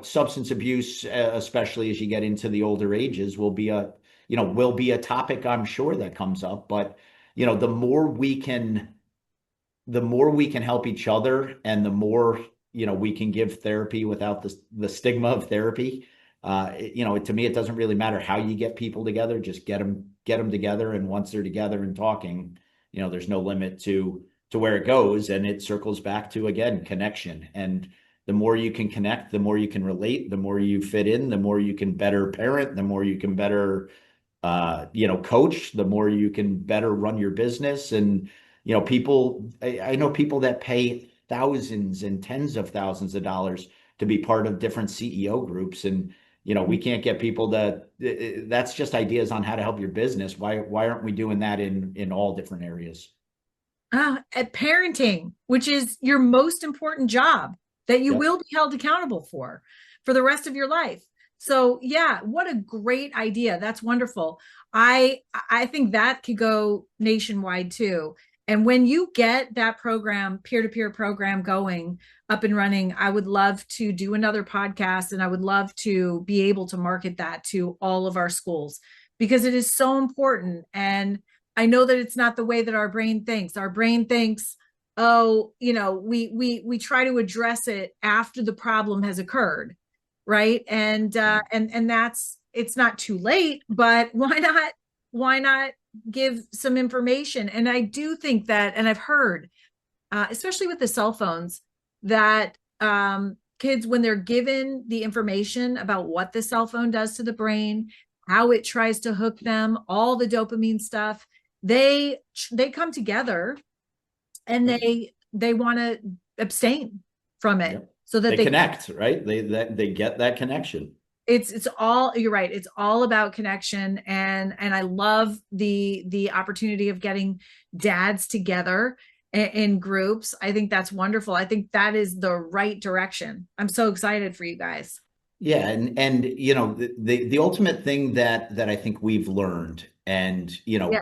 substance abuse, especially as you get into the older ages, will be a topic, I'm sure, that comes up. But, the more we can help each other, and the more, we can give therapy without the stigma of therapy. To me, it doesn't really matter how you get people together, just get them together. And once they're together and talking, there's no limit to where it goes. And it circles back to, again, connection. And the more you can connect, the more you can relate, the more you fit in, the more you can better parent, the more you can better, coach, the more you can better run your business. And, I know people that pay thousands and tens of thousands of dollars to be part of different CEO groups. And, we can't get people that's just ideas on how to help your business. Why aren't we doing that in all different areas? At parenting, which is your most important job that you Yep. will be held accountable for the rest of your life. So yeah, what a great idea. That's wonderful. I think that could go nationwide too. And when you get that program, peer-to-peer program going up and running, I would love to do another podcast and I would love to be able to market that to all of our schools because it is so important. And I know that it's not the way that our brain thinks. Our brain thinks, oh, we try to address it after the problem has occurred, right? And that's, it's not too late, but why not give some information? And I do think that, and I've heard, especially with the cell phones, that kids, when they're given the information about what the cell phone does to the brain, how it tries to hook them, all the dopamine stuff, they come together and they want to abstain from it. Yep. So that They connect, right? They get that connection. It's all, you're right, it's all about connection. And I love the opportunity of getting dads together in groups. I think that's wonderful. I think that is the right direction. I'm so excited for you guys. Yeah, and the ultimate thing that I think we've learned, and Yeah.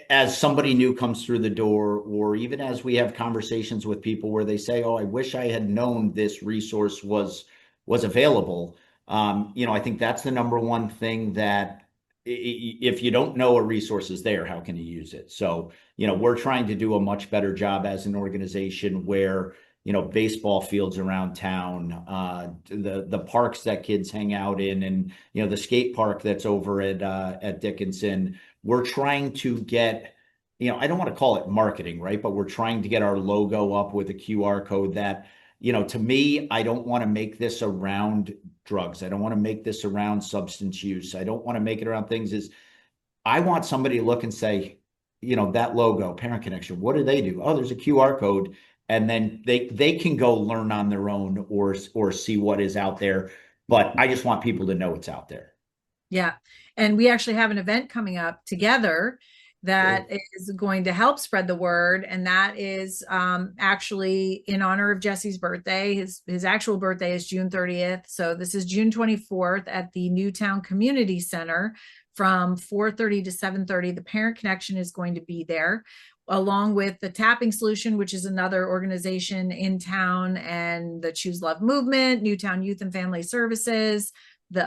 as somebody new comes through the door, or even as we have conversations with people where they say, "Oh, I wish I had known this resource was available." I think that's the number one thing that if you don't know a resource is there, how can you use it? So, we're trying to do a much better job as an organization where, baseball fields around town, the parks that kids hang out in, and the skate park that's over at Dickinson. We're trying to get, I don't want to call it marketing, right? But we're trying to get our logo up with a QR code that, to me, I don't want to make this around drugs. I don't want to make this around substance use. I don't want to make it around things. I want somebody to look and say, that logo, Parent Connection, what do they do? Oh, there's a QR code. And then they can go learn on their own or see what is out there. But I just want people to know it's out there. Yeah. And we actually have an event coming up together that Great. is going to help spread the word. And that is actually in honor of Jesse's birthday. His actual birthday is June 30th. So this is June 24th at the Newtown Community Center from 4:30 to 7:30. The Parent Connection is going to be there, along with the Tapping Solution, which is another organization in town, and the Choose Love Movement, Newtown Youth and Family Services, the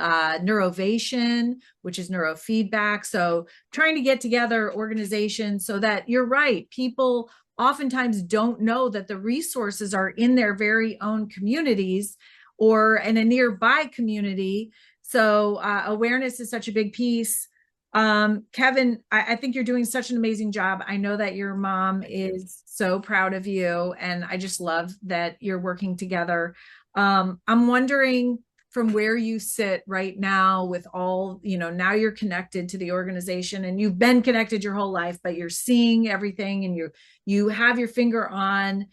Neurovation, which is neurofeedback. So trying to get together organizations so that, you're right, people oftentimes don't know that the resources are in their very own communities or in a nearby community. So awareness is such a big piece. Kevin, I think you're doing such an amazing job. I know that your mom is so proud of you, and I just love that you're working together. I'm wondering, from where you sit right now with all, now you're connected to the organization and you've been connected your whole life, but you're seeing everything and you have your finger on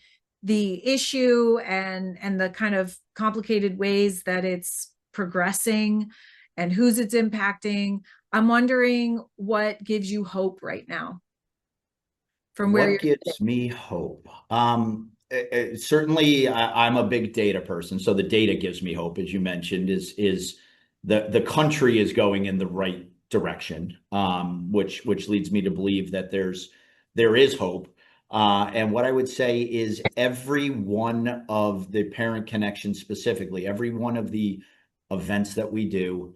the issue and the kind of complicated ways that it's progressing and who's it's impacting. I'm wondering what gives you hope right now from where What you're gives me hope? Certainly, I'm a big data person, so the data gives me hope. As you mentioned, is the country is going in the right direction, which leads me to believe that there is hope. And what I would say is every one of the Parent Connection specifically, every one of the events that we do,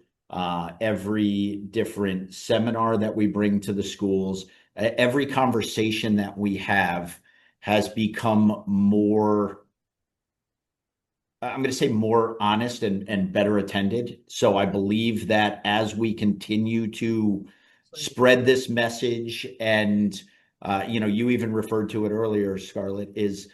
every different seminar that we bring to the schools, every conversation that we have has become more, I'm going to say, more honest and better attended. So I believe that as we continue to spread this message, and you even referred to it earlier, Scarlett, is,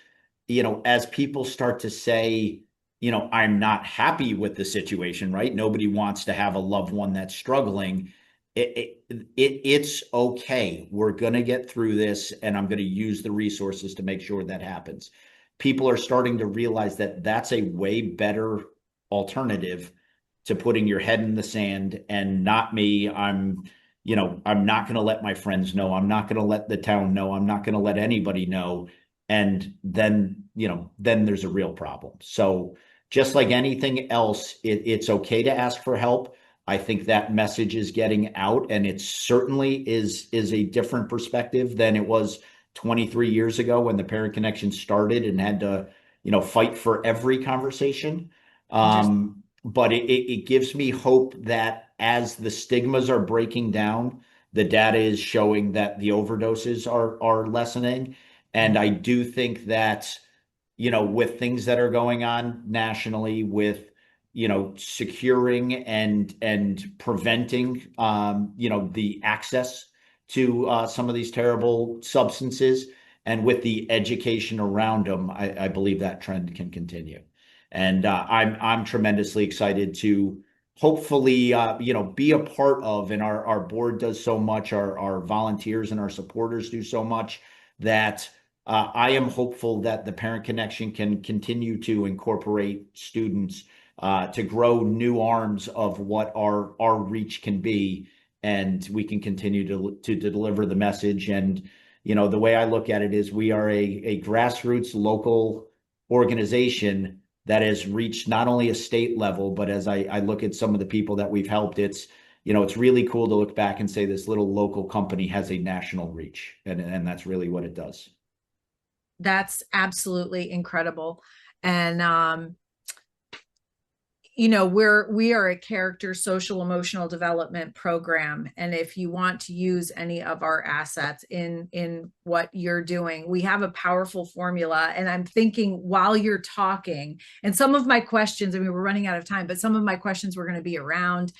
as people start to say, I'm not happy with the situation, right? Nobody wants to have a loved one that's struggling. It's okay. We're going to get through this, and I'm going to use the resources to make sure that happens. People are starting to realize that that's a way better alternative to putting your head in the sand and not me. I'm not going to let my friends know. I'm not going to let the town know. I'm not going to let anybody know. And then there's a real problem. So just like anything else, it's okay to ask for help. I think that message is getting out, and it certainly is a different perspective than it was 23 years ago when the Parent Connection started and had to, fight for every conversation. But it gives me hope that as the stigmas are breaking down, the data is showing that the overdoses are lessening. And I do think that, with things that are going on nationally with, securing and preventing, the access to some of these terrible substances, and with the education around them, I believe that trend can continue. And I'm tremendously excited to hopefully be a part of, and our board does so much, our volunteers and our supporters do so much, that I am hopeful that the Parent Connection can continue to incorporate students to grow new arms of what our reach can be, and we can continue to deliver the message. And the way I look at it is we are a grassroots local organization that has reached not only a state level, but as I look at some of the people that we've helped, it's really cool to look back and say this little local company has a national reach, and that's really what it does. That's absolutely incredible. And we are a character social emotional development program, and if you want to use any of our assets in what you're doing, we have a powerful formula. And I'm thinking while you're talking, and some of my questions, I mean, we're running out of time, but some of my questions were going to be around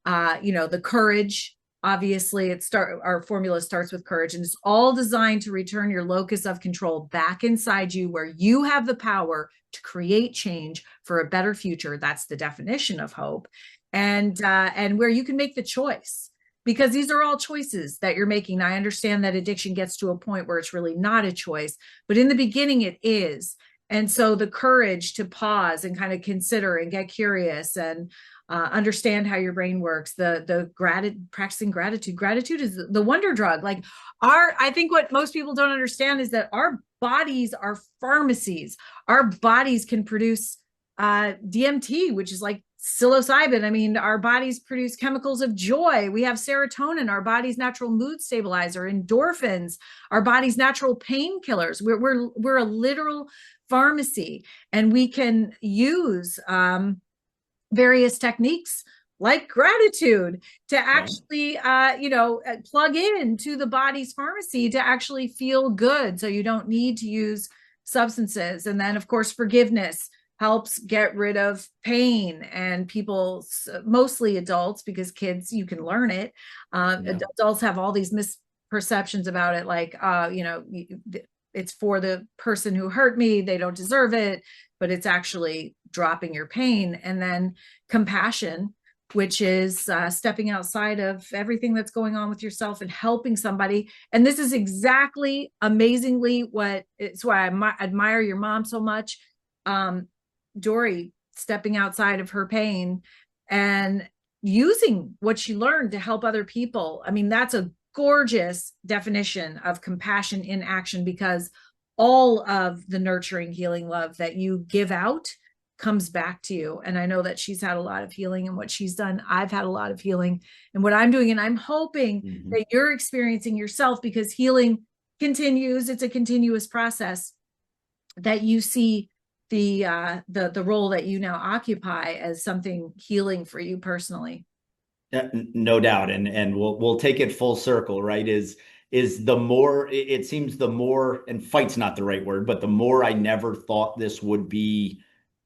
the courage. Obviously, our formula starts with courage, and it's all designed to return your locus of control back inside you, where you have the power to create change for a better future. That's the definition of hope, and where you can make the choice, because these are all choices that you're making. Now, I understand that addiction gets to a point where it's really not a choice, but in the beginning it is. And so the courage to pause and kind of consider and get curious and understand how your brain works, practicing gratitude is the wonder drug. Like I think what most people don't understand is that our bodies are pharmacies. Our bodies can produce DMT, which is like psilocybin. I mean, our bodies produce chemicals of joy. We have serotonin, our body's natural mood stabilizer, endorphins, our body's natural painkillers. We're a literal pharmacy, and we can use various techniques like gratitude to actually plug in to the body's pharmacy to actually feel good, so you don't need to use substances. And then of course forgiveness helps get rid of pain, and people, mostly adults, because kids, you can learn it. Adults have all these misperceptions about it, like it's for the person who hurt me, they don't deserve it, but it's actually dropping your pain. And then compassion, which is stepping outside of everything that's going on with yourself and helping somebody. And this is exactly, amazingly, it's why I admire your mom so much. Dory stepping outside of her pain and using what she learned to help other people. I mean, that's a gorgeous definition of compassion in action, because all of the nurturing, healing love that you give out comes back to you. And I know that she's had a lot of healing in what she's done. I've had a lot of healing in what I'm doing. And I'm hoping that you're experiencing yourself, because healing continues. It's a continuous process, that you see the role that you now occupy as something healing for you personally. No doubt. And we'll take it full circle, right? Is the more, it seems the more, and fight's not the right word, but the more I never thought this would be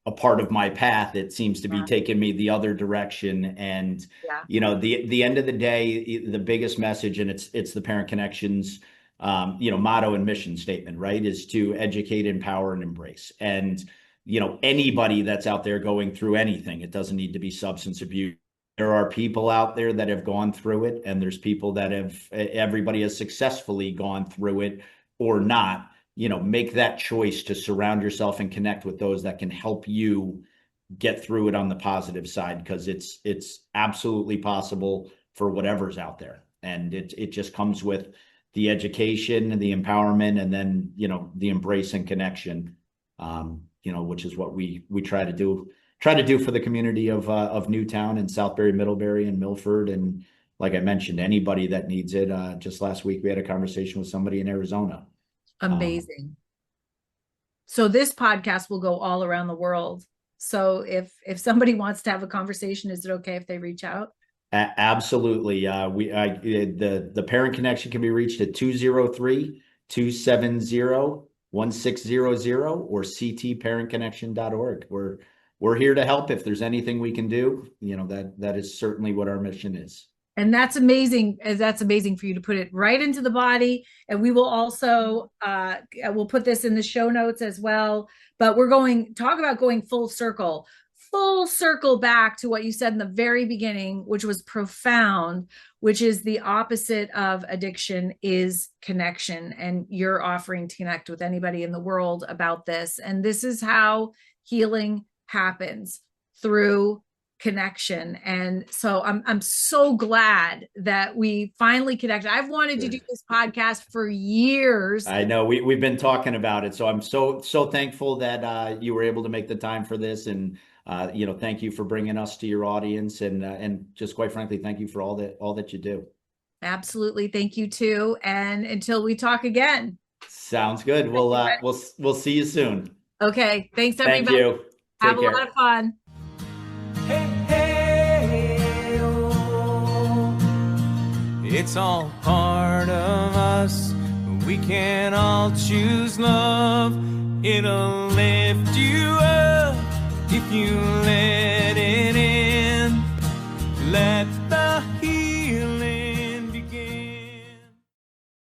a part of my path, it seems to be taking me the other direction. And the end of the day, the biggest message, and it's the Parent Connections motto and mission statement, right, is to educate, empower, and embrace. And anybody that's out there going through anything, it doesn't need to be substance abuse. There are people out there that have gone through it, and there's people that everybody has successfully gone through it or not. Make that choice to surround yourself and connect with those that can help you get through it on the positive side, because it's absolutely possible for whatever's out there. And it just comes with the education and the empowerment, and then, the embrace and connection. which is what we try to do for the community of Newtown and Southbury, Middlebury, and Milford. And like I mentioned, anybody that needs it. Just last week, we had a conversation with somebody in Arizona. Amazing. So this podcast will go all around the world. So if somebody wants to have a conversation, is it okay if they reach out? Absolutely. The Parent Connection can be reached at 203-270-1600 or ctparentconnection.org. We're here to help. If there's anything we can do, that is certainly what our mission is. And that's amazing. That's amazing for you to put it right into the body. And we will also, we'll put this in the show notes as well. But we're talk about going full circle back to what you said in the very beginning, which was profound, which is the opposite of addiction is connection. And you're offering to connect with anybody in the world about this. And this is how healing happens, through connection. And so I'm so glad that we finally connected. I've wanted to do this podcast for years. I know we've been talking about it. So I'm so thankful that you were able to make the time for this. And thank you for bringing us to your audience, and just quite frankly, thank you for all that you do. Absolutely. Thank you too. And until we talk again. Sounds good. We'll see you soon. Okay. Thanks everybody. Thank you. Have a lot of fun. Hey, hey, oh. It's all part of us. We can all choose love. It'll lift you up if you live.